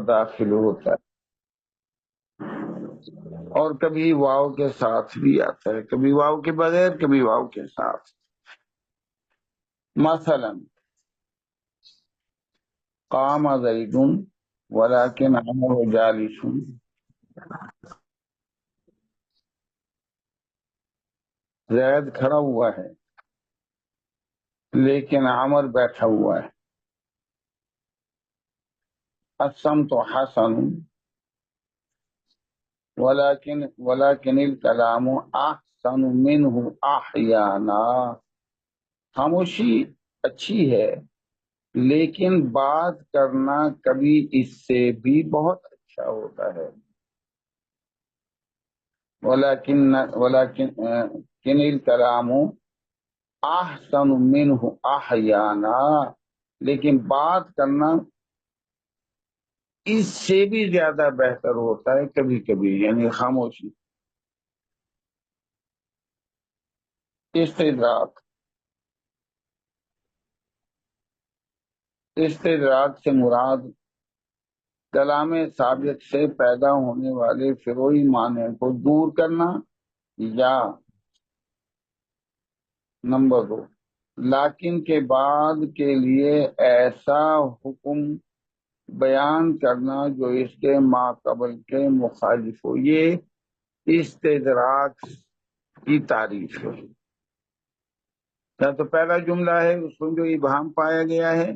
داخل ہوتا ہے، اور کبھی واو کے ساتھ بھی آتا ہے، کبھی واو کے بغیر، کبھی واو کے ساتھ۔ مثلا قام زید ولكن عمر جالس، زید کھڑا ہوا ہے لیکن عمر بیٹھا ہوا ہے۔ الصمت حسن ولكن الكلام احسن منه احیانا، خاموشی اچھی ہے لیکن بات کرنا کبھی اس سے بھی بہت اچھا ہوتا ہے۔ ولكن الكلام احسن منه احیانا، لیکن بات کرنا اس سے بھی زیادہ بہتر ہوتا ہے کبھی کبھی، یعنی خاموشی۔ استدراک سے مراد کلام سابق سے پیدا ہونے والے فروعی معنی کو دور کرنا، یا نمبر 2 لیکن کے بعد کے لیے ایسا حکم بیان کرنا جو اس کے ماقبل کے مخالف ہو، یہ استدراک کی تعریف ہے۔ یا تو پہلا جملہ ہے اس میں جو ابہام پایا گیا ہے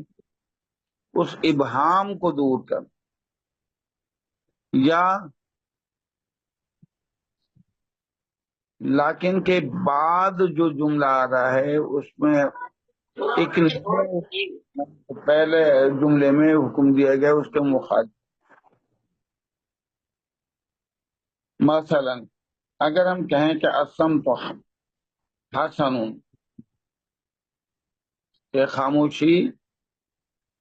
اس ابہام کو دور کر، یا لیکن کے بعد جو جملہ آ رہا ہے اس میں ایک پہلے جملے میں حکم دیا گیا اس کے مخالف۔ مثلا اگر ہم کہیں کہ الصمت حسن، کہ خاموشی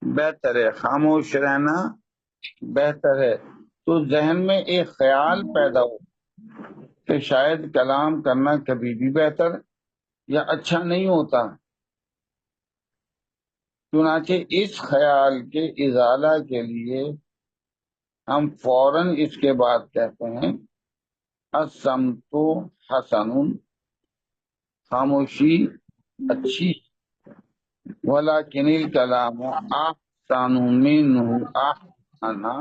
بہتر ہے، خاموش رہنا بہتر ہے، تو ذہن میں ایک خیال پیدا ہو کہ شاید کلام کرنا کبھی بھی بہتر یا اچھا نہیں ہوتا، چنانچہ اس خیال کے ازالہ کے لیے ہم فوراً اس کے بعد کہتے ہیں الصمت حسن، خاموشی اچھی، ولكن الکلام احسن منه احسنا،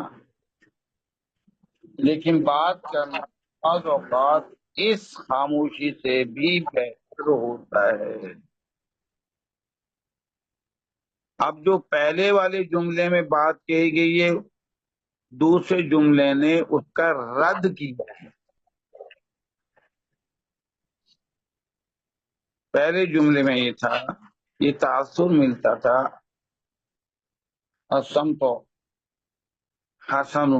لیکن بات کرنا بعض اوقات اس خاموشی سے بھی بہتر ہوتا ہے۔ اب جو پہلے والے جملے میں بات کہی گئی ہے، دوسرے جملے نے اس کا رد کیا ہے۔ پہلے جملے میں یہ تھا، یہ تاثر ملتا تھا الصمت حسن،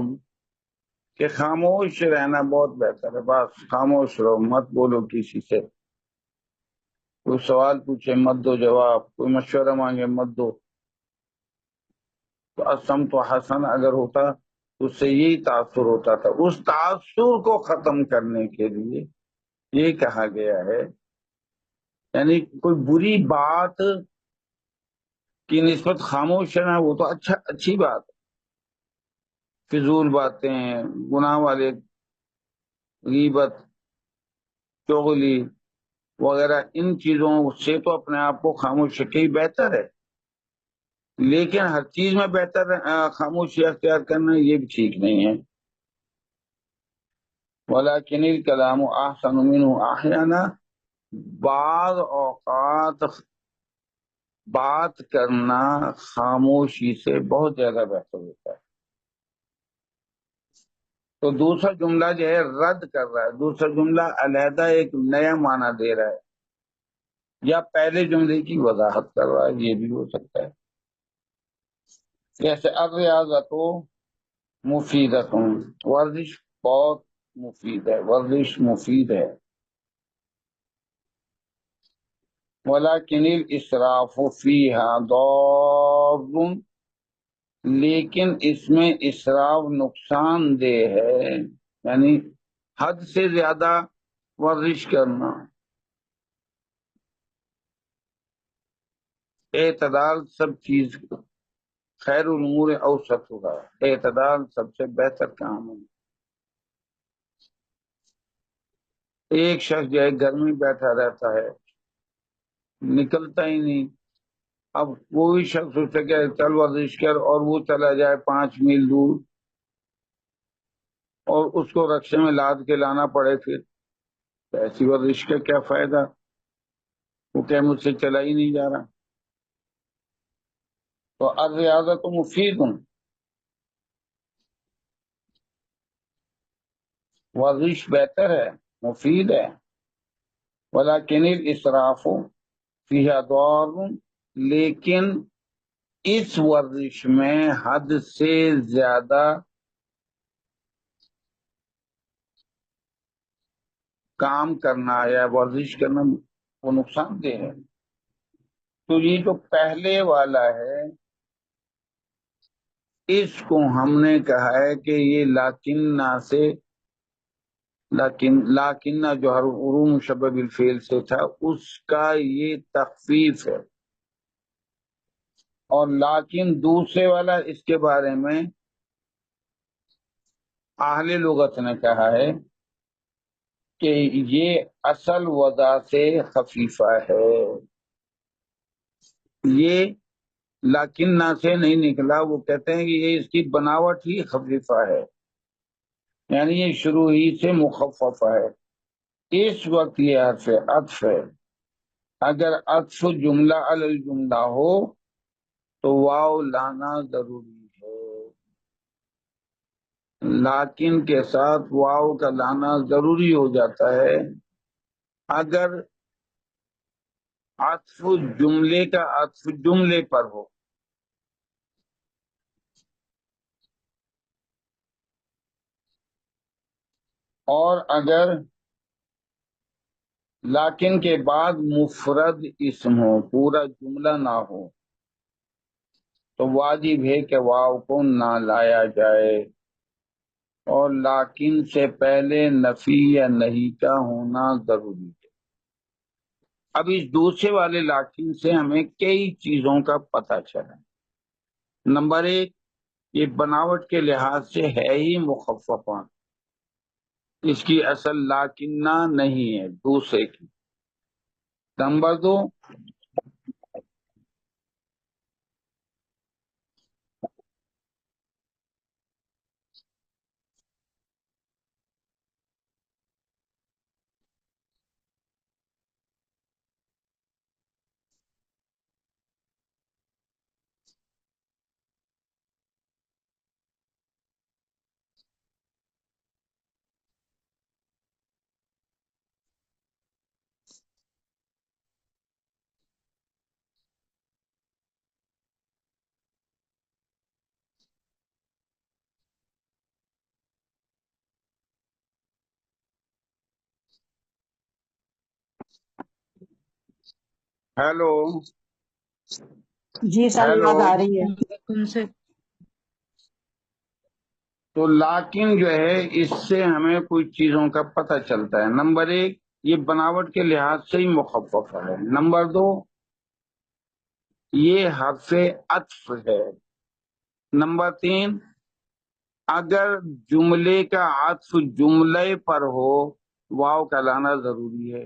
کہ خاموش رہنا بہت بہتر ہے، بس خاموش رہو، مت بولو کسی سے، کوئی سوال پوچھے مت دو جواب، کوئی مشورہ مانگے مت دو۔ تو الصمت حسن اگر ہوتا تو اس سے یہی تاثر ہوتا تھا۔ اس تاثر کو ختم کرنے کے لیے یہ کہا گیا ہے، یعنی کوئی بری بات کی نسبت خاموش رہنا وہ تو اچھی بات ہے، فضول باتیں، گناہ والے، غیبت، چغلی وغیرہ، ان چیزوں سے تو اپنے آپ کو خاموش رکھے ہی بہتر ہے، لیکن ہر چیز میں بہتر خاموشی اختیار کرنا یہ بھی ٹھیک نہیں ہے۔ ولیکن الکلام احسن منہ احیانا، بعض اوقات بات کرنا خاموشی سے بہت زیادہ بہتر ہوتا ہے۔ تو دوسرا جملہ جو ہے رد کر رہا ہے، دوسرا جملہ علیحدہ ایک نیا معنی دے رہا ہے، یا پہلے جملے کی وضاحت کر رہا ہے، یہ بھی ہو سکتا ہے۔ جیسے الریاضۃ مفیدۃ، ورزش بہت مفید ہے، ورزش مفید ہے۔ ولیکن الاسراف فیہا ضار، لیکن اس میں اسراف نقصان دہ ہے، یعنی حد سے زیادہ ورزش کرنا۔ اعتدال سب چیز خیر الامور اوسطھا، اعتدال سب سے بہتر کام ہے۔ ایک شخص جو ہے گھر میں بیٹھا رہتا ہے، نکلتا ہی نہیں، اب کوئی شخص اس سے کہ چل ورزش کر، اور وہ چلا جائے 5 میل دور، اور اس کو رکشے میں لاد کے لانا پڑے، پھر ایسی ورزش کا کیا فائدہ؟ وہ کہ مجھ سے چلا ہی نہیں جا رہا۔ تو الریاضت تو مفید ہوں، ورزش بہتر ہے، مفید ہے، ولیکن الاسراف فیہا ضار، لیکن اس ورزش میں حد سے زیادہ کام کرنا یا ورزش کرنا وہ نقصان دہ ہے۔ تو یہ جو پہلے والا ہے، اس کو ہم نے کہا ہے کہ یہ لاکنہ سے، لاکنہ جو حروف مشبہ بالفعل سے تھا، اس کا یہ تخفیف ہے۔ اور لیکن دوسرے والا، اس کے بارے میں اہل لغت نے کہا ہے کہ یہ اصل وضع سے خفیفہ ہے، یہ لیکنہ سے نہیں نکلا۔ وہ کہتے ہیں کہ یہ اس کی بناوٹ ہی خفیفہ ہے، یعنی یہ شروع ہی سے مخففہ ہے۔ اس وقت یہ حرف عطف ہے، اگر عطف جملہ علی الجملہ ہو تو واو لانا ضروری ہے، لیکن کے ساتھ واو کا لانا ضروری ہو جاتا ہے اگر عطف جملے کا عطف جملے پر ہو۔ اور اگر لیکن کے بعد مفرد اسم ہو، پورا جملہ نہ ہو، تو واجب ہے کہ واو کو نہ لایا جائے، اور لیکن سے پہلے نفی یا نہیں کا ہونا ضروری ہے۔ اب اس دوسرے والے لیکن سے ہمیں کئی چیزوں کا پتہ چلا۔ نمبر 1، یہ بناوٹ کے لحاظ سے ہے ہی مخففہ، اس کی اصل لیکنہ نہیں ہے، دوسرے کی۔ نمبر 2، ہیلو جی سر، ہیلو آواز آ رہی ہے۔ تو لیکن جو ہے اس سے ہمیں کچھ چیزوں کا پتہ چلتا ہے۔ نمبر 1، یہ بناوٹ کے لحاظ سے ہی مخفف ہے۔ نمبر 2، یہ حرف عطف ہے۔ نمبر 3، اگر جملے کا عطف جملے پر ہو واو کا لانا ضروری ہے،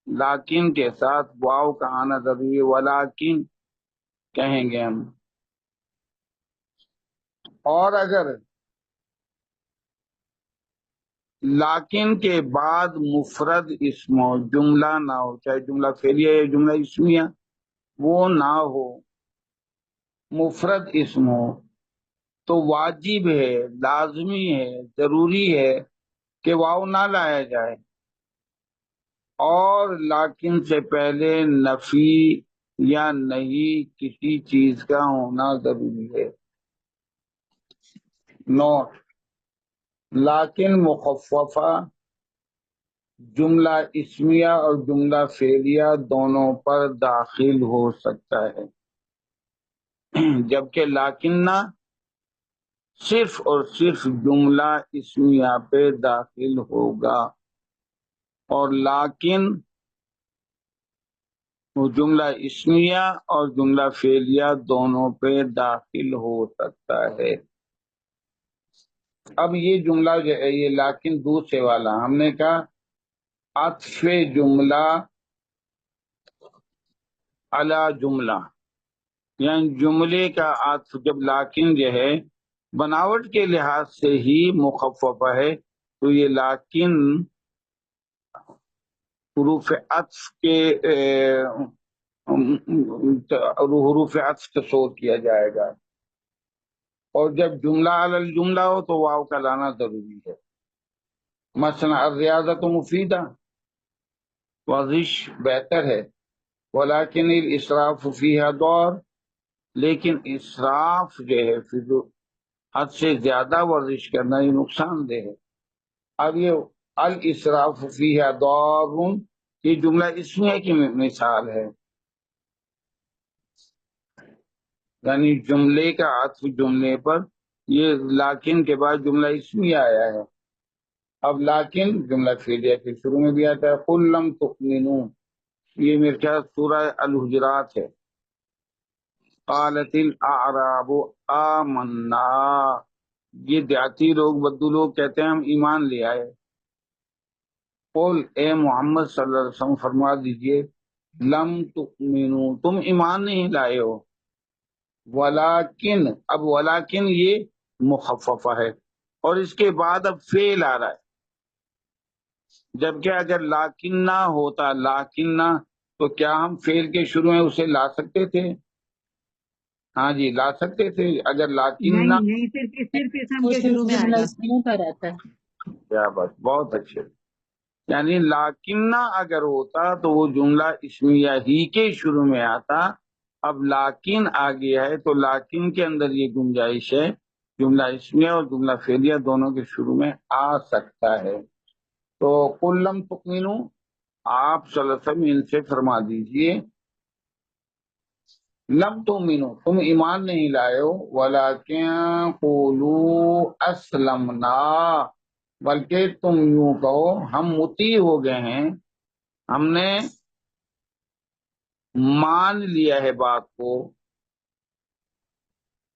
لیکن کے ساتھ واو کا آنا ضروری ہے، ولیکن کہیں گے ہم۔ اور اگر لیکن کے بعد مفرد اسم ہو، جملہ نہ ہو، چاہے جملہ فعلیہ یا جملہ اسمیہ، وہ نہ ہو، مفرد اسم ہو، تو واجب ہے، لازمی ہے، ضروری ہے کہ واو نہ لایا جائے، اور لیکن سے پہلے نفی یا نہیں کسی چیز کا ہونا ضروری ہے۔ نوٹ: لیکن مخففہ جملہ اسمیہ اور جملہ فعلیہ دونوں پر داخل ہو سکتا ہے، جبکہ لیکنہ صرف اور صرف جملہ اسمیہ پہ داخل ہوگا، اور لیکن وہ جملہ اسمیہ اور جملہ فعلیہ دونوں پہ داخل ہو سکتا ہے۔ اب یہ جملہ جو ہے یہ لیکن دوسرے والا ہم نے کہا عطف جملہ علی جملہ، یعنی جملے کا عطف جب لیکن جو ہے بناوٹ کے لحاظ سے ہی مخففہ ہے تو یہ لیکن حروف عطف کے حروف عطف سے صوت کیا جائے گا، اور جب جملہ علی الجملہ ہو تو واو کا لانا ضروری ہے۔ مثلا الریاضۃ مفیدہ، ورزش بہتر ہے، ولیکن الاسراف فیہا دور، لیکن اسراف جو ہے فضول حد سے زیادہ ورزش کرنا یہ نقصان دہ ہے۔ اب یہ الاسراف فیہا دور یہ جملہ اسمیہ کی مثال ہے، یعنی جملے کا عطف جملے پر، یہ لیکن کے بعد جملہ اسمیہ آیا ہے۔ اب لیکن جملہ فعلیہ کے شروع میں بھی آتا ہے، قل لم تؤمنوا، یہ میرے خیال سورہ الحجرات ہے۔ قالت الاعراب آمنا، یہ دیہاتی لوگ بدو لوگ کہتے ہیں ہم ایمان لے آئے۔ قل اے محمد صلی اللہ علیہ وسلم فرما دیجئے لم تؤمنوا، تم ایمان نہیں لائے ہو، ولیکن، اب ولیکن یہ مخففہ ہے اور اس کے بعد اب فعل آ رہا ہے، جبکہ اگر لیکن نہ ہوتا لیکن نہ تو کیا ہم فعل کے شروع میں اسے لا سکتے تھے؟ ہاں جی لا سکتے تھے اگر لیکن نہ، نہیں، صرف اسم کے شروع میں آئے گا۔ کا رہتا ہے۔ کیا بات، بہت اچھے، یعنی لیکن نہ اگر ہوتا تو وہ جملہ اسمیہ ہی کے شروع میں آتا، اب لیکن آ گیا ہے تو لیکن کے اندر یہ گنجائش ہے جملہ اسمیہ اور جملہ فعلیہ دونوں کے شروع میں آ سکتا ہے۔ تو قل لم تؤمنوا، آپ صلی اللہ علیہ وسلم ان سے فرما دیجئے لم تؤمنوا، تم ایمان نہیں لائے ہو، ولیکن قولوا اسلمنا، بلکہ تم یوں کہو ہم مطیع ہو گئے ہیں، ہم نے مان لیا ہے بات کو۔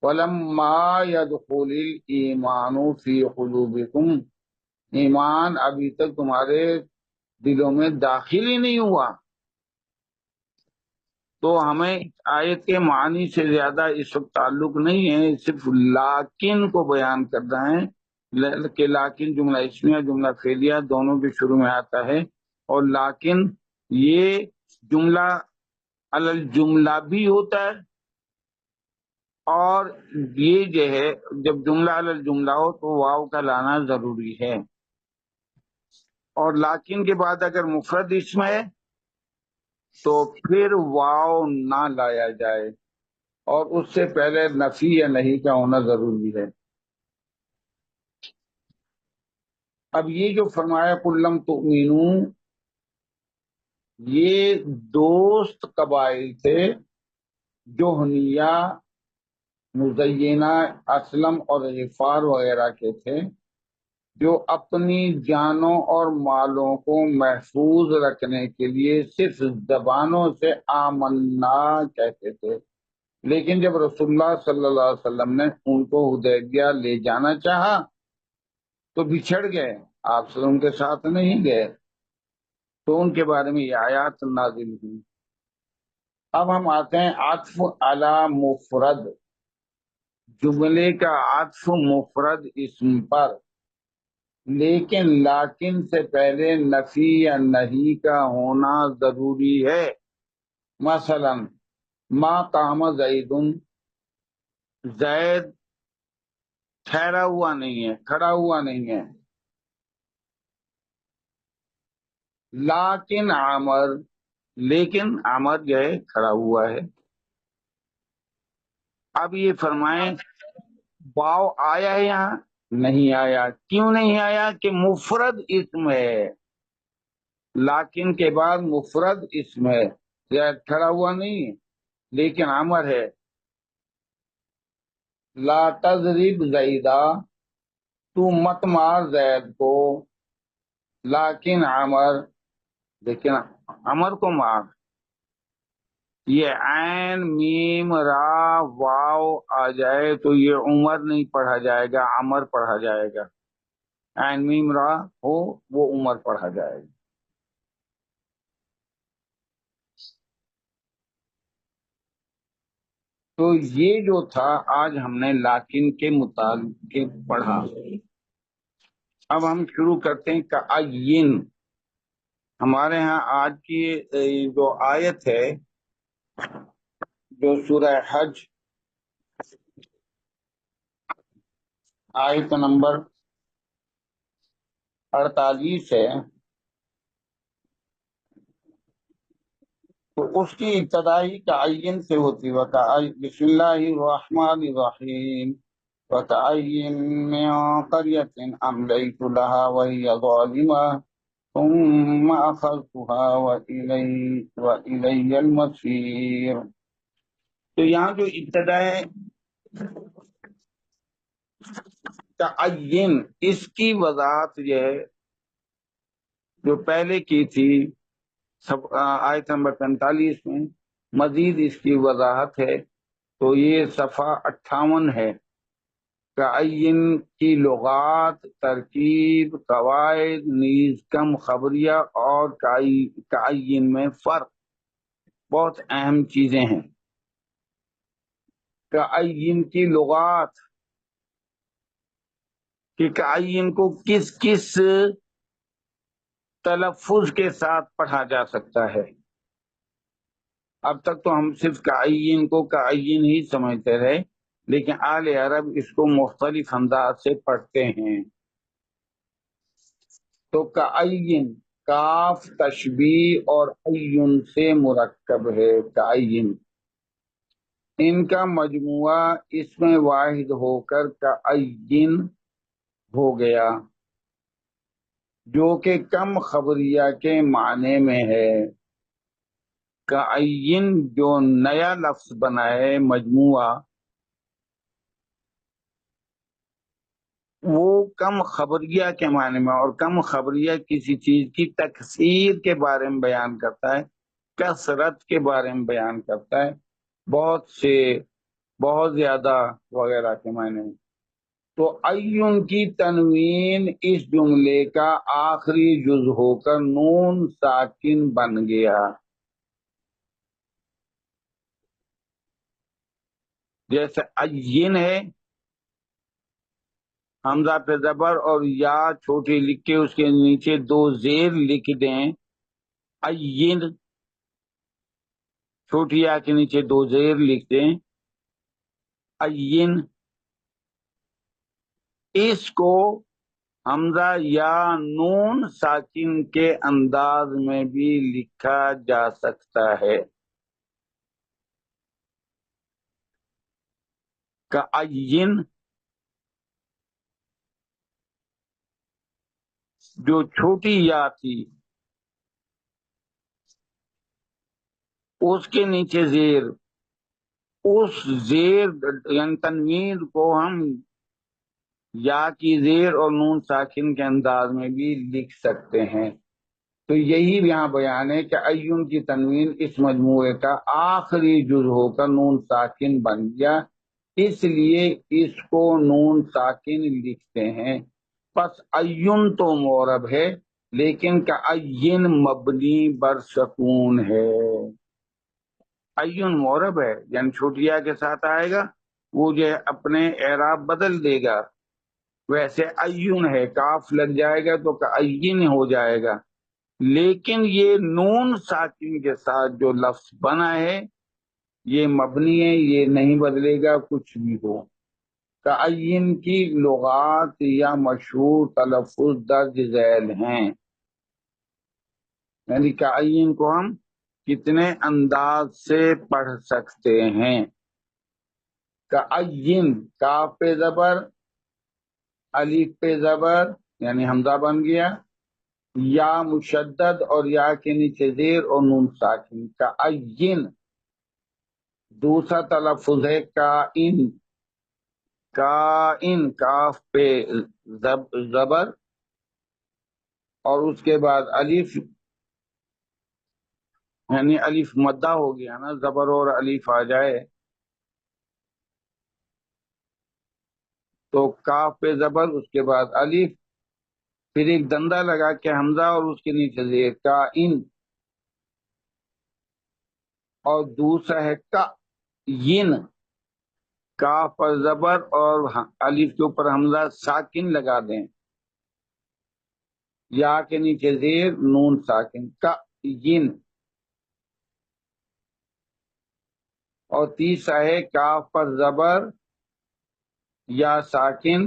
وَلَمَّا يَدْخُلِ الْإِيمَانُ فِي قُلُوبِكُمْ، ایمان ابھی تک تمہارے دلوں میں داخل ہی نہیں ہوا۔ تو ہمیں آیت کے معنی سے زیادہ اس وقت تعلق نہیں ہے، صرف لیکن کو بیان کرنا ہے کہ لیکن جملہ اسمیہ جملہ فعلیہ دونوں کے شروع میں آتا ہے، اور لیکن یہ جملہ علی الجملہ بھی ہوتا ہے، اور یہ جو ہے جب جملہ علی الجملہ ہو تو واو کا لانا ضروری ہے، اور لیکن کے بعد اگر مفرد اسم ہے تو پھر واو نہ لایا جائے، اور اس سے پہلے نفی یا نہیں کا ہونا ضروری ہے۔ اب یہ جو فرمایا قل لم تؤمنوا، یہ دوست قبائل تھے، جوہنیہ، مزینہ، اسلم اور غفار وغیرہ کے تھے، جو اپنی جانوں اور مالوں کو محفوظ رکھنے کے لیے صرف زبانوں سے آمنا کہتے تھے، لیکن جب رسول اللہ صلی اللہ علیہ وسلم نے ان کو حدیبیہ لے جانا چاہا تو بچھڑ گئے، آپ سے ان کے ساتھ نہیں گئے، تو ان کے بارے میں یہ آیات نازل ہوئی۔ اب ہم آتے ہیں عطف علی مفرد، جملے کا عطف مفرد اسم پر، لیکن سے پہلے نفی یا نہیں کا ہونا ضروری ہے۔ مثلا ما قام زید، زید ٹھہرا ہوا نہیں ہے، کھڑا ہوا نہیں ہے، لیکن عمر، لیکن عمر جو ہے کھڑا ہوا ہے۔ اب یہ فرمائیں واو آیا ہے یہاں؟ نہیں آیا، کیوں نہیں آیا؟ کہ مفرد اسم ہے، لیکن کے بعد مفرد اسم ہے، زید کھڑا ہوا نہیں لیکن عمر ہے۔ لا تضرب زیدہ، تو مت مار زید کو، لیکن عمر، لیکن عمر کو مار۔ یہ عین میم را واو آ جائے تو یہ عمر نہیں پڑھا جائے گا، عمر پڑھا جائے گا. عین میم را ہو وہ عمر پڑھا جائے گا. تو یہ جو تھا آج ہم نے لاکن کے متعلق پڑھا. اب ہم شروع کرتے ہیں کعین. ہمارے ہاں آج کی جو آیت ہے جو سورہ حج آیت نمبر 48 ہے، تو اس کی ابتدائی کعین سے ہوتی ہے. بسم اللہ الرحمن الرحیم. وَكَأَيٍّ مِّن قَرْيَةٍ أَمْلَيْتُ لَهَا وَهِيَ ظَالِمَةٌ ثُمَّ أَخَذْتُهَا وَإِلَيَّ الْمَصِيرُ. تو یہاں جو ابتدا ہے تعین، اس کی وضاحت یہ ہے جو پہلے کی تھی آیت نمبر 45 میں، مزید اس کی وضاحت ہے. تو یہ صفحہ 58 ہے. تعین کی لغات، ترکیب، قواعد، نیز کم خبریہ اور تعین میں فرق، بہت اہم چیزیں ہیں. تعین کی لغات کہ تعین کو کس کس تلفظ کے ساتھ پڑھا جا سکتا ہے. اب تک تو ہم صرف تعین کو تعین ہی سمجھتے رہے، لیکن اہل عرب اس کو مختلف انداز سے پڑھتے ہیں. تو تعین کاف تشبیہ اور عین سے مرکب ہے. تعین ان کا مجموعہ اس میں واحد ہو کر تعین ہو گیا، جو کہ کم خبریہ کے معنی میں ہے. تعین جو نیا لفظ بنا ہے مجموعہ، وہ کم خبریہ کے معنی میں، اور کم خبریہ کسی چیز کی تکثیر کے بارے میں بیان کرتا ہے، کثرت کے بارے میں بیان کرتا ہے، بہت سے، بہت زیادہ وغیرہ کے معنی میں. تو عین کی تنوین اس جملے کا آخری جز ہو کر نون ساکن بن گیا. جیسے عین ہے، حمزہ پہ زبر اور یا چھوٹی لکھ کے اس کے نیچے 2 زیر لکھ دیں. عین چھوٹی یا کے نیچے 2 زیر لکھ دیں. عین اس کو حمزہ یا نون ساکن کے انداز میں بھی لکھا جا سکتا ہے. کعین جو چھوٹی یا تھی اس کے نیچے زیر، اس زیر یعنی تنوین کو ہم یا کی زیر اور نون ساکن کے انداز میں بھی لکھ سکتے ہیں. تو یہی یہاں بیان ہے کہ عین کی تنوین اس مجموعے کا آخری جز ہو کر نون ساکن بن گیا، اس لیے اس کو نون ساکن لکھتے ہیں. پس عین تو معرب ہے، لیکن کعین مبنی بر سکون ہے. عین معرب ہے یعنی چھوٹیا کے ساتھ آئے گا، وہ جو ہے اپنے اعراب بدل دے گا. ویسے عین ہے، کاف لگ جائے گا تو کعین ہو جائے گا، لیکن یہ نون ساکن کے ساتھ جو لفظ بنا ہے یہ مبنی ہے، یہ نہیں بدلے گا کچھ بھی ہو. تعین کی لغات یا مشہور تلفظ درج ذیل ہیں. یعنی تعین کو ہم کتنے انداز سے پڑھ سکتے ہیں. تعین کاف پہ زبر، الف پہ زبر یعنی حمزہ بن گیا، یا مشدد اور یا کے نیچے زیر اور نون ساکن. تعین دوسرا تلفظ ہے کائن. کائن کاف پہ زبر اور اس کے بعد الف یعنی الف مدہ ہو گیا نا، زبر اور الف آ جائے تو کاف پہ زبر، اس کے بعد الف، پھر ایک دندہ لگا کے حمزہ اور اس کے نیچے زیر، کا ان، اور دوسرا ہے کا ین، کاف پر زبر اور الف کے اوپر حمزہ ساکن لگا دیں، یا کے نیچے زیر نون ساکن، کا ین، اور تیسرا ہے کاف پر زبر یا ساکن،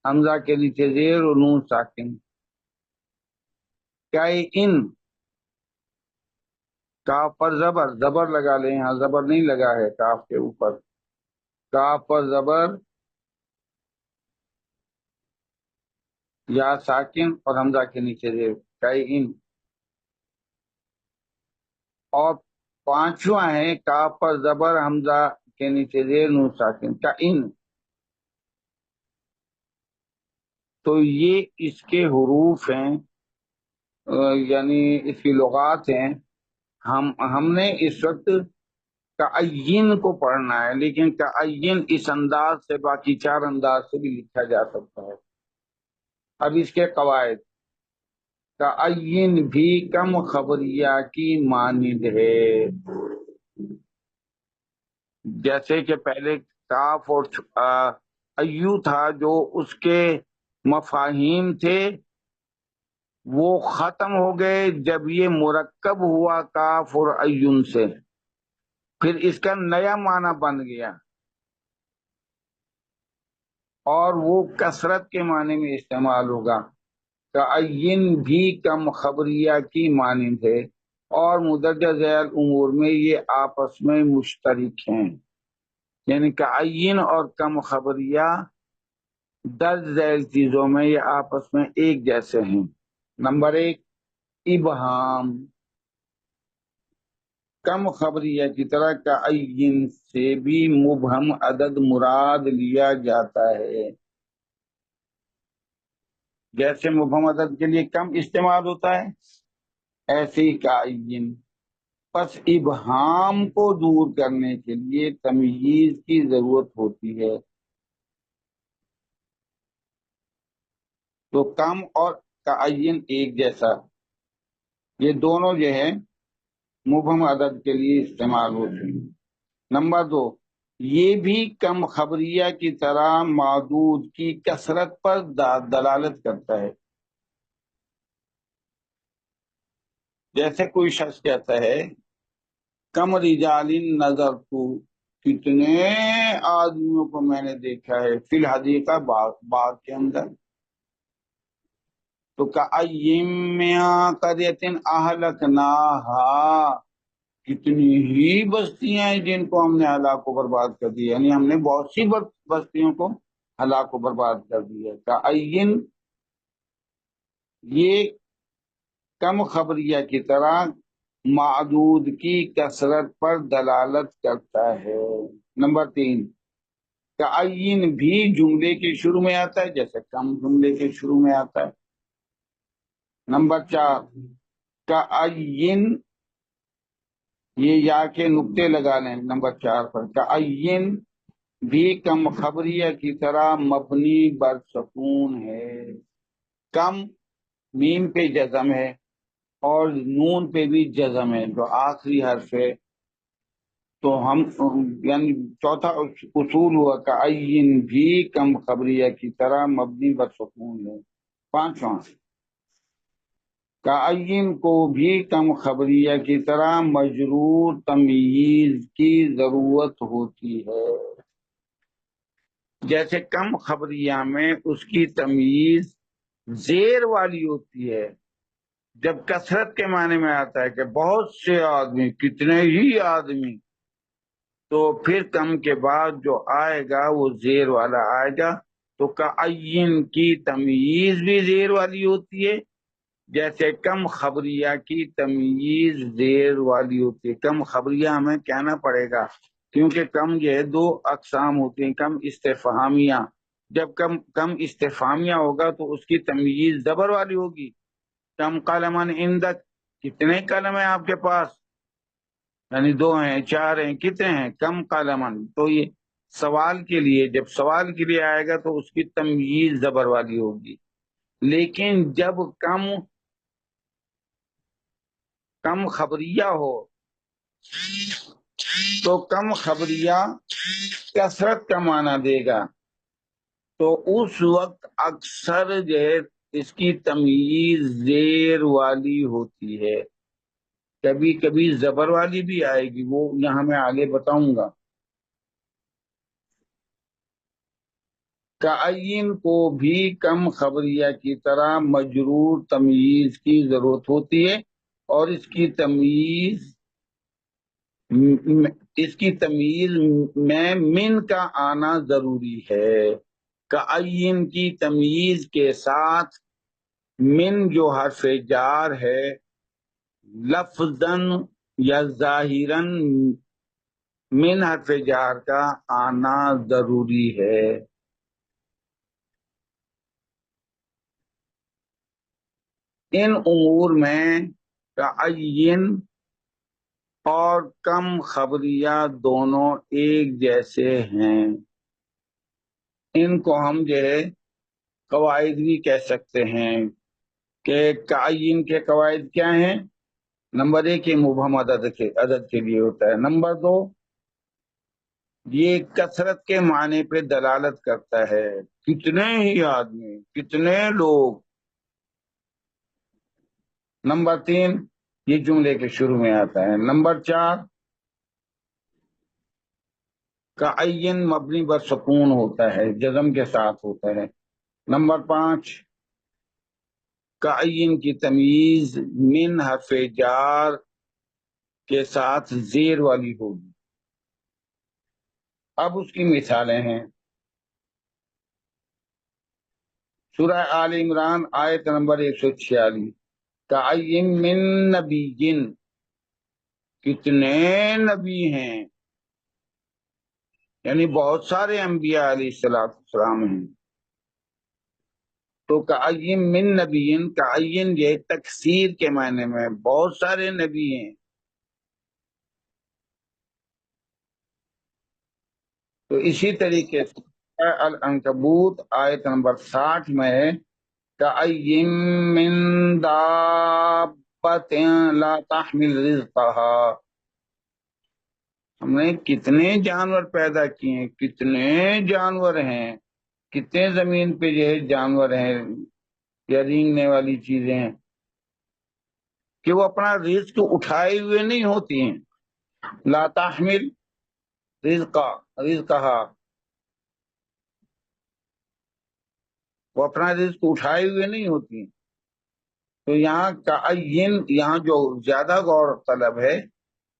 حمزہ کے نیچے زیر اور نون ساکن، کئی ان، کاف پر زبر، زبر لگا لیں، یہاں زبر نہیں لگا ہے کاف کے اوپر، کاف پر زبر یا ساکن اور حمزہ کے نیچے زیر، کئی ان، اور پانچواں ہے کاف پر زبر حمزہ کے نیچے زیر نون ساکن، کا ان۔ تو یہ اس کے حروف ہیں، یعنی اس کی لغات ہیں۔ ہم نے اس وقت تعین کو پڑھنا ہے، لیکن تعین اس انداز سے باقی چار انداز سے بھی لکھا جا سکتا ہے۔ اب اس کے قواعد، تعین بھی کم خبریہ کی مانند ہے، جیسے کہ پہلے کاف اور ایو تھا، جو اس کے مفاہیم تھے وہ ختم ہو گئے جب یہ مرکب ہوا کاف اور ایون سے، پھر اس کا نیا معنی بن گیا اور وہ کثرت کے معنی میں استعمال ہوگا۔ تعین بھی کم خبریہ کی مانند ہے، اور مدرجہ ذیل امور میں یہ آپس میں مشترک ہیں، یعنی تعین اور کم خبریہ درج ذیل چیزوں میں یہ آپس میں ایک جیسے ہیں۔ نمبر ایک، ابہام، کم خبریہ کی طرح تعین سے بھی مبہم عدد مراد لیا جاتا ہے، جیسے مبہم عدد کے لیے کم استعمال ہوتا ہے ایسے ہی تعین۔ پس ابہام کو دور کرنے کے لیے تمییز کی ضرورت ہوتی ہے، تو کم اور تعین ایک جیسا، یہ دونوں جو ہے مبہم عدد کے لیے استعمال ہوتے ہیں۔ نمبر دو، یہ بھی کم خبریہ کی طرح معدود کی کثرت پر دلالت کرتا ہے، جیسے کوئی شخص کہتا ہے کم رجال نظر تو، کتنے آدمیوں کو میں نے دیکھا ہے فی الحدیقہ باغ کے اندر، تو کأیم من قریۃ اہلکناہا، کتنی ہی بستیاں ہیں جن کو ہم نے ہلاک و برباد کر دیا، یعنی ہم نے بہت سی بستیوں کو ہلاک و برباد کر دیا۔ کأین یہ کم خبریہ کی طرح معدود کی کثرت پر دلالت کرتا ہے۔ نمبر تین، تعین بھی جملے کے شروع میں آتا ہے، جیسے کم جملے کے شروع میں آتا ہے۔ نمبر چار، تعین، یہ یا کے نقطے لگا لیں نمبر چار پر، تعین بھی کم خبریہ کی طرح مبنی بر سکون ہے، کم میم پہ جزم ہے اور نون پہ بھی جزم ہے، جو آخری حرف ہے، تو ہم یعنی چوتھا اصول ہوا تعین بھی کم خبریہ کی طرح مبنی بر سکون ہے۔ پانچواں، تعین کو بھی کم خبریہ کی طرح مجرور تمییز کی ضرورت ہوتی ہے، جیسے کم خبریہ میں اس کی تمییز زیر والی ہوتی ہے، جب کثرت کے معنی میں آتا ہے کہ بہت سے آدمی، کتنے ہی آدمی، تو پھر کم کے بعد جو آئے گا وہ زیر والا آئے گا، تو تعین کی تمییز بھی زیر والی ہوتی ہے، جیسے کم خبریہ کی تمییز زیر والی ہوتی ہے۔ کم خبریہ ہمیں کہنا پڑے گا، کیونکہ کم جو ہے دو اقسام ہوتی ہیں، کم استفہامیہ، جب کم استفہامیہ ہوگا تو اس کی تمییز زبر والی ہوگی، کم قلمن عندک، کتنے قلم ہیں آپ کے پاس، یعنی 2 ہیں 4 ہیں کتنے ہیں کم قلمن. تو یہ سوال کے لیے جب سوال کے لیے آئے گا تو اس کی تمییز زبر والی ہوگی. لیکن جب کم خبریہ ہو تو کم خبریہ کثرت کا معنی دے گا. تو اس وقت اکثر جو ہے اس کی تمییز زیر والی ہوتی ہے. کبھی کبھی زبر والی بھی آئے گی، وہ یہاں میں آگے بتاؤں گا. کعین کو بھی کم خبریہ کی طرح مجرور تمییز کی ضرورت ہوتی ہے، اور اس کی تمییز میں من کا آنا ضروری ہے. کعین کی تمییز کے ساتھ من جو حرف جار ہے لفظاً یا ظاہراً من حرف جار کا آنا ضروری ہے. ان امور میں تعین اور کم خبریہ دونوں ایک جیسے ہیں. ان کو ہم جو ہے قواعد بھی کہہ سکتے ہیں کہ تعین کے قواعد کیا ہیں. نمبر 1 یہ مبہم عدد کے لیے ہوتا ہے. نمبر 2 یہ کثرت کے معنی پہ دلالت کرتا ہے، کتنے ہی آدمی کتنے لوگ. نمبر 3 یہ جملے کے شروع میں آتا ہے. نمبر 4 کعین مبنی بر سکون ہوتا ہے، جزم کے ساتھ ہوتا ہے. نمبر 5 کعین کی تمییز من حرف جار کے ساتھ زیر والی ہوگی. اب اس کی مثالیں ہیں. سورہ آل عمران آیت نمبر 146. کعین من نبی، کتنے نبی ہیں، یعنی بہت سارے انبیاء علیہ السلام ہیں. تو کعین من نبی، کعین یہ تکثیر کے معنی میں بہت سارے نبی ہیں. تو اسی طریقے سے العنکبوت آیت نمبر 60 میں ہے کعین من دابۃ لا تحمل رزقها. ہم نے کتنے جانور پیدا کیے ہیں، کتنے جانور ہیں، کتنے زمین پہ جو ہے جانور ہیں یا رینگنے والی چیزیں ہیں کہ وہ اپنا رزق اٹھائے ہوئے نہیں ہوتی ہیں. لا تحمل رزقها، وہ اپنا رزق اٹھائے ہوئے نہیں ہوتی. تو یہاں کعین، یہاں جو زیادہ غور طلب ہے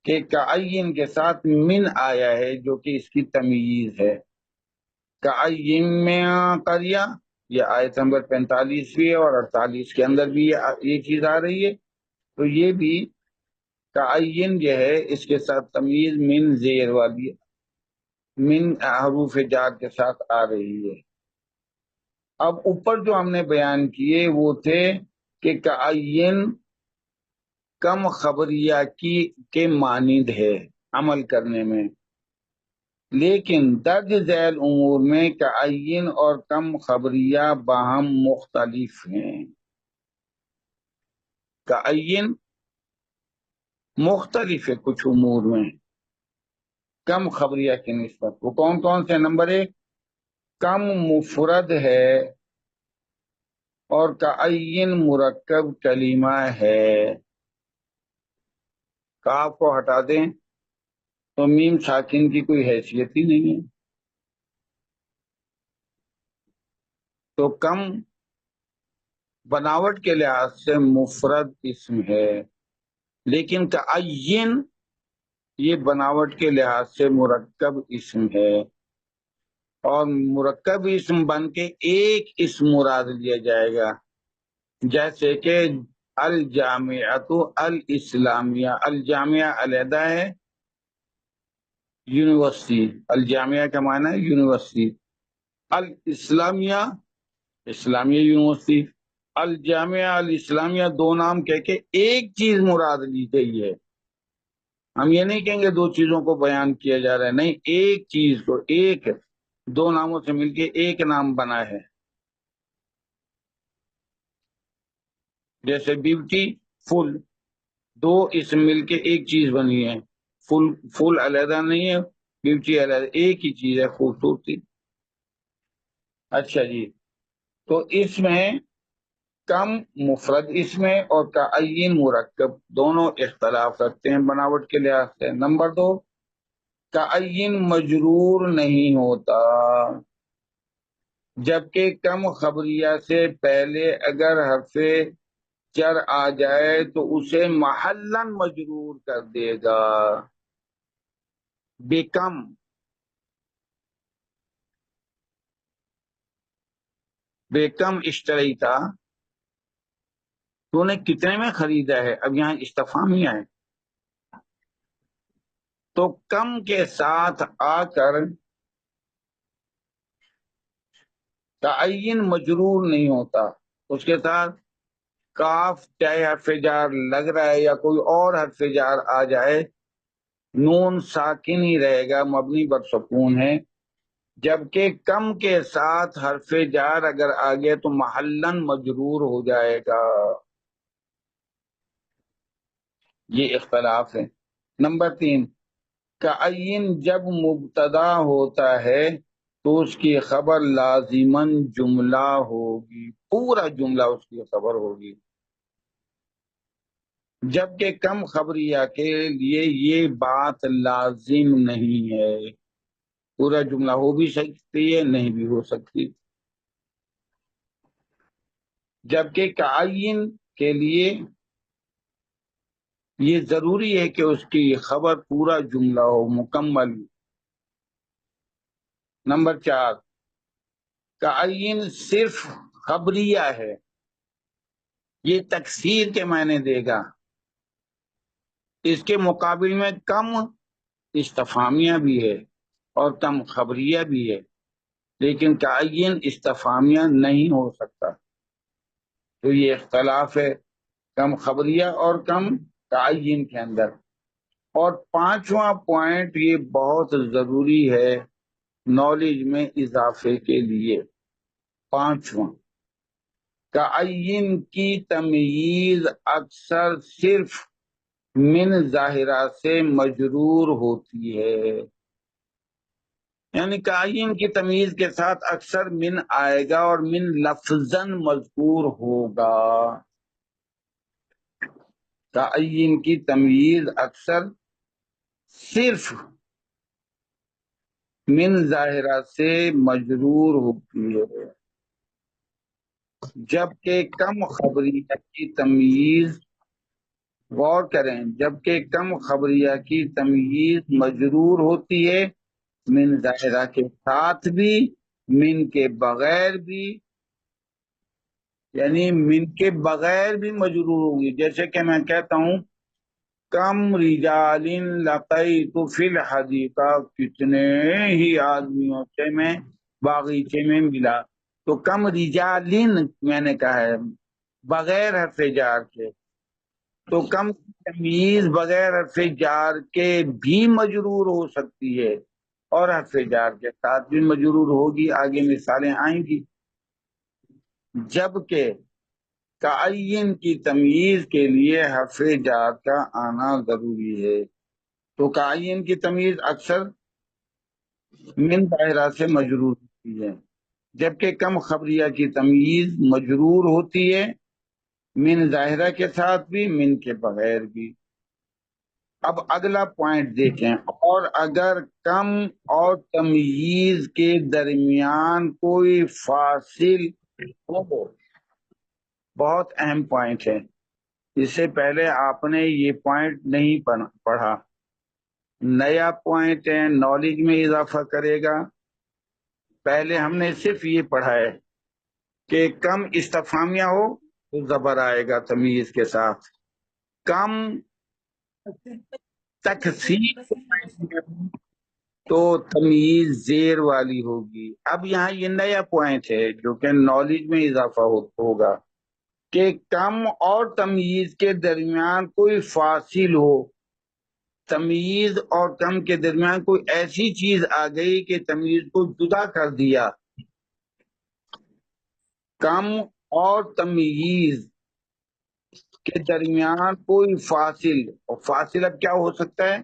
کہ کعین کے ساتھ من آیا ہے جو کہ اس کی تمییز ہے. کعین میں قریہ، یہ آیت نمبر 45 اور 48 کے اندر بھی یہ چیز آ رہی ہے. تو یہ بھی کعین جو ہے اس کے ساتھ تمییز من زیر والی، من حروف جار کے ساتھ آ رہی ہے. اب اوپر جو ہم نے بیان کیے وہ تھے کہ کعین کم خبریہ کے مانند ہے عمل کرنے میں، لیکن درج ذیل امور میں کعین اور کم خبریہ باہم مختلف ہیں. کعین مختلف ہے کچھ امور میں کم خبریہ کی نسبت. وہ کون کون سے؟ نمبر 1 کم مفرد ہے اور کعین مرکب کلمہ ہے. کاف کو ہٹا دیں تو میم ساکن کی کوئی حیثیت ہی نہیں ہے. تو کم بناوٹ کے لحاظ سے مفرد اسم ہے، لیکن کعین یہ بناوٹ کے لحاظ سے مرکب اسم ہے، اور مرکب اسم بن کے ایک اسم مراد لیا جائے گا. جیسے کہ الجامعۃ الاسلامیہ، الجامعہ علیحدہ ہے، یونیورسٹی، الجامعہ کا معنی ہے یونیورسٹی، الاسلامیہ اسلامیہ یونیورسٹی. الجامعہ الاسلامیہ دو نام کہہ کے ایک چیز مراد لی گئی ہے. ہم یہ نہیں کہیں گے دو چیزوں کو بیان کیا جا رہا ہے، نہیں، ایک چیز کو، ایک دو ناموں سے مل کے ایک نام بنا ہے. جیسے بیوٹی، فل، دو اسم مل کے ایک چیز بنی ہے. فل علیحدہ نہیں ہے، بیوٹی علیحدہ، ایک ہی چیز ہے، خوبصورتی. اچھا جی، تو اس میں کم مفرد اسم ہے اور تعین مرکب، دونوں اختلاف رکھتے ہیں بناوٹ کے لحاظ سے. نمبر دو، تعین مجرور نہیں ہوتا، جبکہ کم خبریہ سے پہلے اگر حرف جر آ جائے تو اسے محلن مجرور کر دے گا. بیکم، بیکم اشتری تھا، تو نے کتنے میں خریدا ہے؟ اب یہاں استفہامیہ ہے، تو کم کے ساتھ آ کر تعین مجرور نہیں ہوتا. اس کے ساتھ کاف چاہے حرف جار لگ رہا ہے یا کوئی اور حرف جار آ جائے، نون ساکن ہی رہے گا، مبنی بر سکون ہے. جبکہ کم کے ساتھ حرف جار اگر آ گیا تو محلن مجرور ہو جائے گا. یہ اختلاف ہے. نمبر تین، کعین جب مبتدا ہوتا ہے تو اس کی خبر لازماً جملہ ہوگی، پورا جملہ اس کی خبر ہوگی. جبکہ کم خبریہ کے لیے یہ بات لازم نہیں ہے، پورا جملہ ہو بھی سکتی ہے، نہیں بھی ہو سکتی. جبکہ کعین کے لیے یہ ضروری ہے کہ اس کی خبر پورا جملہ ہو، مکمل. نمبر چار، کعین صرف خبریہ ہے، یہ تکثیر کے معنی دے گا. اس کے مقابل میں کم استفہامیہ بھی ہے اور کم خبریہ بھی ہے، لیکن تعین استفہامیہ نہیں ہو سکتا. تو یہ اختلاف ہے کم خبریہ اور کم تعین کے اندر. اور پانچواں پوائنٹ، یہ بہت ضروری ہے نالج میں اضافے کے لیے. پانچواں، تعین کی تمییز اکثر صرف من ظاہرہ سے مجرور ہوتی ہے. یعنی تعین کی تمیز کے ساتھ اکثر من آئے گا اور من لفظاً مذکور ہوگا. تعین کی تمیز اکثر صرف من ظاہرہ سے مجرور ہوتی ہے، جبکہ کم خبریہ کی تمیز، غور کریں، جبکہ کم خبریہ کی تمیز مجرور ہوتی ہے من ظاہرہ کے ساتھ بھی، من کے بغیر بھی. یعنی من کے بغیر بھی مجرور ہوگی. جیسے کہ میں کہتا ہوں کم رجال لقیت فی الحدیقہ، کتنے ہی آدمیوں سے میں باغیچے میں ملا. تو کم رجال میں نے کہا ہے بغیر حرف جار کے، تو کم تمیز بغیر حرف جار کے بھی مجرور ہو سکتی ہے اور حرف جار کے ساتھ بھی مجرور ہوگی، آگے مثالیں آئیں گی. جبکہ تعین کی تمییز کے لیے حرف جار کا آنا ضروری ہے. تو تعین کی تمیز اکثر من ظاہرہ سے مجرور ہوتی ہے، جبکہ کم خبریہ کی تمیز مجرور ہوتی ہے من ظاہرہ کے ساتھ بھی، من کے بغیر بھی. اب اگلا پوائنٹ دیکھیں، اور اگر کم اور تمییز کے درمیان کوئی فاصل ہو، بہت اہم پوائنٹ ہے، اس سے پہلے آپ نے یہ پوائنٹ نہیں پڑھا، نیا پوائنٹ ہے، نالج میں اضافہ کرے گا. پہلے ہم نے صرف یہ پڑھا ہے کہ کم استفہامیہ ہو تو زبر آئے گا تمیز کے ساتھ، کم تکثیر تو تمیز زیر والی ہوگی. اب یہاں یہ نیا پوائنٹ ہے جو کہ نالج میں اضافہ ہوگا کہ کم اور تمیز کے درمیان کوئی فاصل ہو تمییز اور کم کے درمیان کوئی ایسی چیز آ گئی کہ تمییز کو جدا کر دیا. کم اور تمییز کے درمیان کوئی فاصل، اور فاصل اب کیا ہو سکتا ہے؟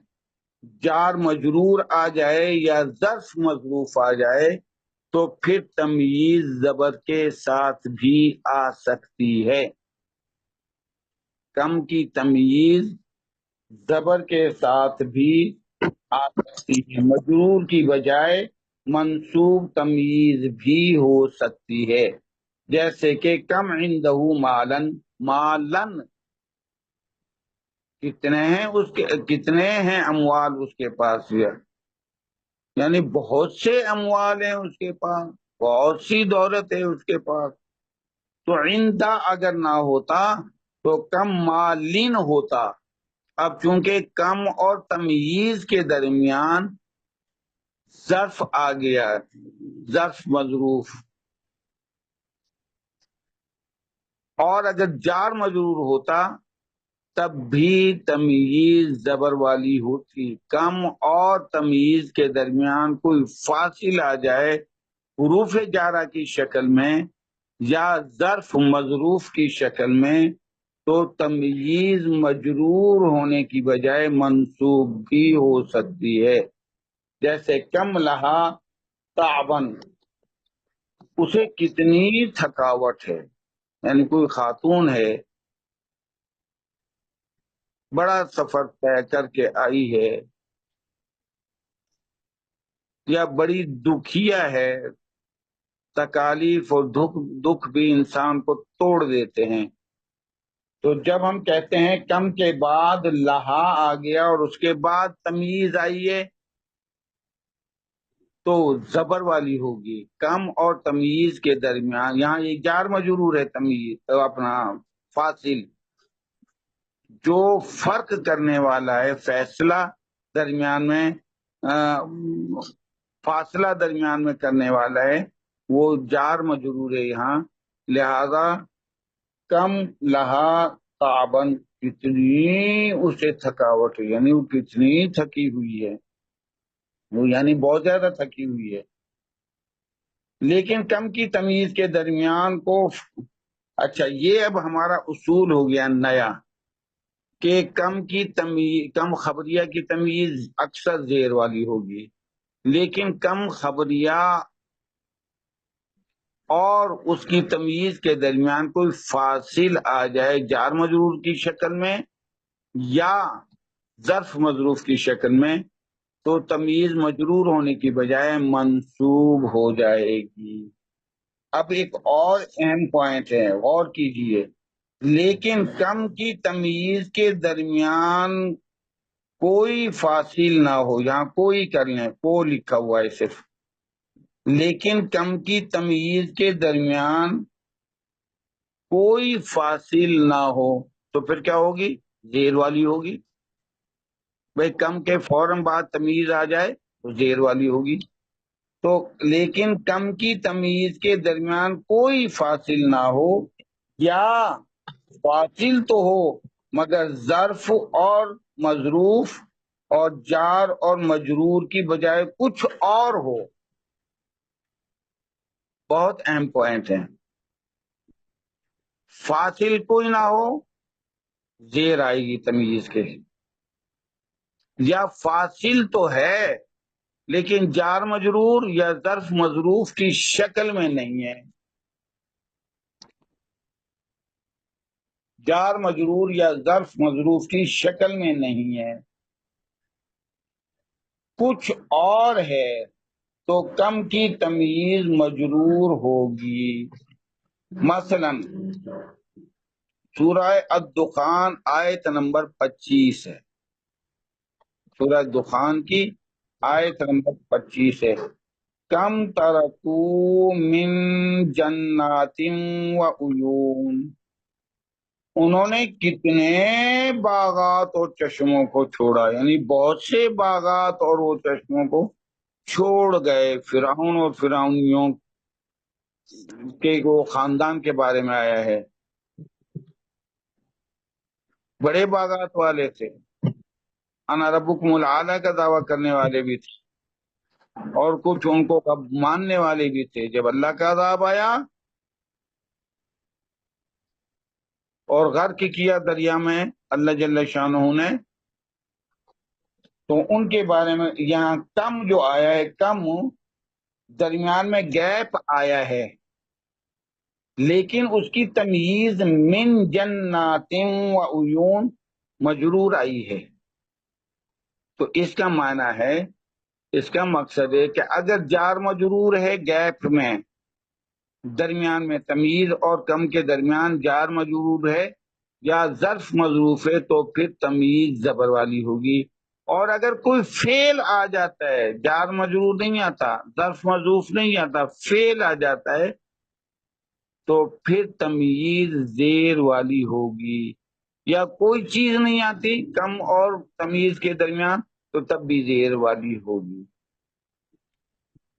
جار مجرور آ جائے یا ظرف مظروف آ جائے تو پھر تمییز زبر کے ساتھ بھی آ سکتی ہے. کم کی تمییز زبر کے ساتھ بھی آ سکتی ہے، مجرور کی بجائے منصوب تمییز بھی ہو سکتی ہے. جیسے کہ کم عندہ مالن، مالن کتنے ہیں اس کے، کتنے ہیں اموال اس کے پاس، یعنی بہت سے اموال ہیں اس کے پاس، بہت سی دولت ہے اس کے پاس. تو عندہ اگر نہ ہوتا تو کم مالین ہوتا. اب چونکہ کم اور تمییز کے درمیان ظرف آ گیا، ظرف مظروف، اور اگر جار مجرور ہوتا تب بھی تمییز زبر والی ہوتی. کم اور تمییز کے درمیان کوئی فاصل آ جائے حروف جارہ کی شکل میں یا ظرف مظروف کی شکل میں تو تمییز مجرور ہونے کی بجائے منصوب بھی ہو سکتی ہے. جیسے کم لہا تعبن، اسے کتنی تھکاوٹ ہے، یعنی کوئی خاتون ہے بڑا سفر طے کر کے آئی ہے یا بڑی دکھیا ہے، تکالیف اور دکھ بھی انسان کو توڑ دیتے ہیں. تو جب ہم کہتے ہیں کم کے بعد لہا آ گیا اور اس کے بعد تمییز آئی ہے تو زبر والی ہوگی. کم اور تمییز کے درمیان یہاں یہ جار مجرور ہے، تمییز اپنا فاصل جو فرق کرنے والا ہے، فیصلہ درمیان میں فاصلہ درمیان میں کرنے والا ہے، وہ جار مجرور ہے یہاں. لہذا کم لہا تعبن، کتنی اسے تھکاوٹ ہے، یعنی وہ کتنی تھکی ہوئی ہے، وہ یعنی بہت زیادہ تھکی ہوئی ہے. لیکن کم کی تمییز کے درمیان کو، اچھا یہ اب ہمارا اصول ہو گیا نیا کہ کم کی تمییز، کم خبریہ کی تمییز اکثر زیر والی ہوگی، لیکن کم خبریہ اور اس کی تمییز کے درمیان کوئی فاصل آ جائے جار مجرور کی شکل میں یا ظرف مظروف کی شکل میں تو تمییز مجرور ہونے کی بجائے منصوب ہو جائے گی. اب ایک اور اہم پوائنٹ ہے، غور کیجئے. لیکن کم کی تمییز کے درمیان کوئی فاصل نہ ہو، یہاں کوئی کر لیں، کو لکھا ہوا ہے صرف، لیکن کم کی تمییز کے درمیان کوئی فاصل نہ ہو تو پھر کیا ہوگی؟ زیر والی ہوگی. بھئی کم کے فوراً بعد تمییز آ جائے تو زیر والی ہوگی. تو لیکن کم کی تمییز کے درمیان کوئی فاصل نہ ہو یا فاصل تو ہو مگر ظرف اور مظروف اور جار اور مجرور کی بجائے کچھ اور ہو. بہت اہم پوائنٹ ہے. فاصل کوئی نہ ہو، زیر آئے گی تمییز کے، یا فاصل تو ہے لیکن جار مجرور یا ظرف مظروف کی شکل میں نہیں ہے. جار مجرور یا ظرف مظروف کی شکل میں نہیں ہے، کچھ اور ہے تو کم کی تمییز مجرور ہوگی. مثلا سورہ الدخان آیت نمبر 25 ہے، سورہ الدخان کی آیت نمبر 25 ہے. کم ترکو من جنات و عیون، انہوں نے کتنے باغات اور چشموں کو چھوڑا، یعنی بہت سے باغات اور وہ چشموں کو چھوڑ گئے. فرعون اور فرعونیوں کے وہ خاندان کے بارے میں آیا ہے، بڑے باغات والے تھے. انا ربکم الاعلی کا دعویٰ کرنے والے بھی تھے، اور کچھ ان کو ماننے والے بھی تھے۔ جب اللہ کا عذاب آیا اور غرق کیا دریا میں اللہ جل شانہ نے، تو ان کے بارے میں یہاں کم جو آیا ہے، کم درمیان میں گیپ آیا ہے، لیکن اس کی تمییز من جنات و عیون مجرور آئی ہے۔ تو اس کا معنی ہے، اس کا مقصد ہے کہ اگر جار مجرور ہے گیپ میں، درمیان میں تمییز اور کم کے درمیان جار مجرور ہے یا ظرف مظروف ہے، تو پھر تمییز زبر والی ہوگی۔ اور اگر کوئی فعل آ جاتا ہے، جار مجرور نہیں آتا، ظرف مظروف نہیں آتا، فعل آ جاتا ہے، تو پھر تمییز زیر والی ہوگی۔ یا کوئی چیز نہیں آتی کم اور تمییز کے درمیان، تو تب بھی زیر والی ہوگی۔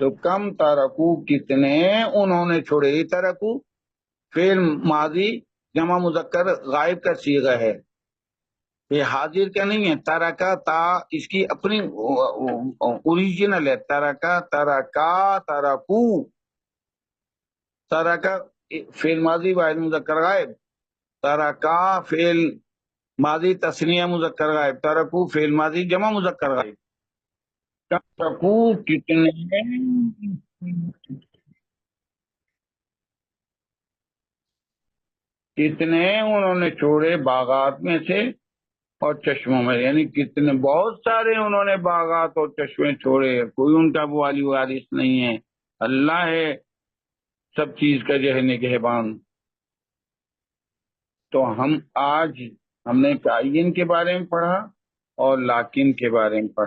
تو کم تارکو، کتنے انہوں نے چھوڑے۔ یہ ترکو فعل ماضی جمع مذکر غائب کا صیغہ ہے، یہ حاضر کا نہیں ہے۔ ترکا تا اس کی اپنی اوریجنل ہے، ترکا ترکا ترکو، ترکا فعل ماضی واحد مذکر غائب، ترکا فعل ماضی تثنیہ مذکر غائب، ترکو فعل ماضی جمع مذکر غائب۔ ترکو کتنے انہوں نے چھوڑے باغات میں سے اور چشموں میں، یعنی کتنے بہت سارے انہوں نے باغات اور چشمے چھوڑے، کوئی ان کا والی وارث نہیں ہے، اللہ ہے سب چیز کا جو ہے نگہبان۔ تو ہم آج ہم نے تعین کے بارے میں پڑھا اور لاکن کے بارے میں پڑھا۔